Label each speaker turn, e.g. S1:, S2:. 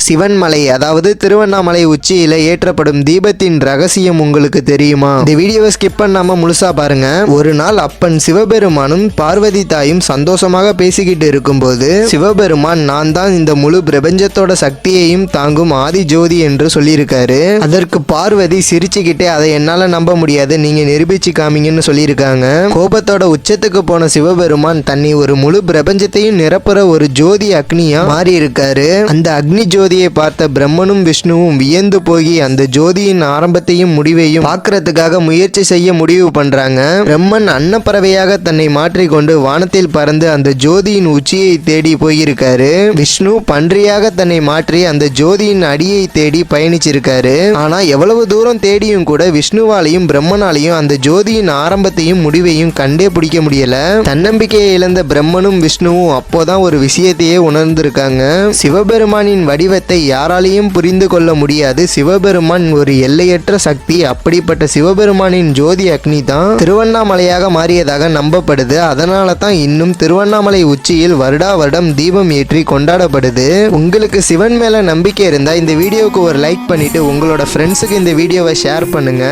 S1: சிவன்மலை அதாவது திருவண்ணாமலை உச்சியில ஏற்றப்படும் தீபத்தின் ரகசியம் உங்களுக்கு தெரியுமா? இந்த வீடியோவை ஸ்கிப் பண்ணாம முழுசா பாருங்க. ஒரு நாள் அப்பன் சிவபெருமானும் பார்வதி தாயும் சந்தோஷமாக பேசிக்கிட்டு இருக்கும்போது சிவபெருமான் நான் தான் இந்த முழு பிரபஞ்சத்தோட சக்தியையும் தாங்கும் ஆதி ஜோதி என்று சொல்லியிருக்காரு. அதற்கு பார்வதி சிரிச்சுக்கிட்டே அதை என்னால நம்ப முடியாது, நீங்க நிரூபிச்சு காமிங்கன்னு சொல்லியிருக்காங்க. கோபத்தோட உச்சத்துக்கு போன சிவபெருமான் தன்னை ஒரு முழு பிரபஞ்சத்தையும் நிரப்புற ஒரு ஜோதி அக்னியா மாறி இருக்காரு. அந்த அக்னி ஜோதியை பார்த்த பிரம்மனும் விஷ்ணுவும் வியந்து போய் அந்த ஜோதியின் ஆரம்பத்தையும் முடிவையும் பார்க்கறதுக்காக முயற்சி செய்ய முடிவு பண்றாங்க. பிரம்மன் அன்னப்பறவையாக தன்னை மாற்றிக்கொண்டு வானத்தில் பறந்து அந்த ஜோதியின் உச்சியை தேடி போயிருக்காரு. விஷ்ணு பன்றியாக தன்னை மாற்றி அந்த ஜோதியின் அடியை தேடி பயணிச்சிருக்காரு. ஆனா எவ்வளவு தூரம் தேடியும் கூட விஷ்ணுவாலையும் பிரம்மனாலையும் அந்த ஜோதியின் ஆரம்பத்தையும் முடிவையும் கண்டே பிடிக்க முடியல. தன்னம்பிக்கையை இழந்த பிரம்மனும் விஷ்ணுவும் அப்போதான் ஒரு விஷயத்தையே உணர்ந்திருக்காங்க. சிவபெருமானின் வடிவத்தை யாராலையும் புரிந்து கொள்ள முடியாது. சிவபெருமான் ஒரு எல்லையற்ற சக்தி. அப்படிப்பட்ட சிவபெருமானின் ஜோதி அக்னி தான் திருவண்ணாமலையாக மாறியதாக நம்பப்படுது. அதனால தான் இன்னும் திருவண்ணாமலை உச்சியில் வருடா வருடம் தீபம் ஏற்றி கொண்டாடப்படுது. உங்களுக்கு சிவன் மேல நம்பிக்கை இருந்தா இந்த வீடியோவுக்கு ஒரு லைக் பண்ணிட்டு உங்களோட ஃப்ரெண்ட்ஸுக்கு இந்த வீடியோவை ஷேர் பண்ணுங்க.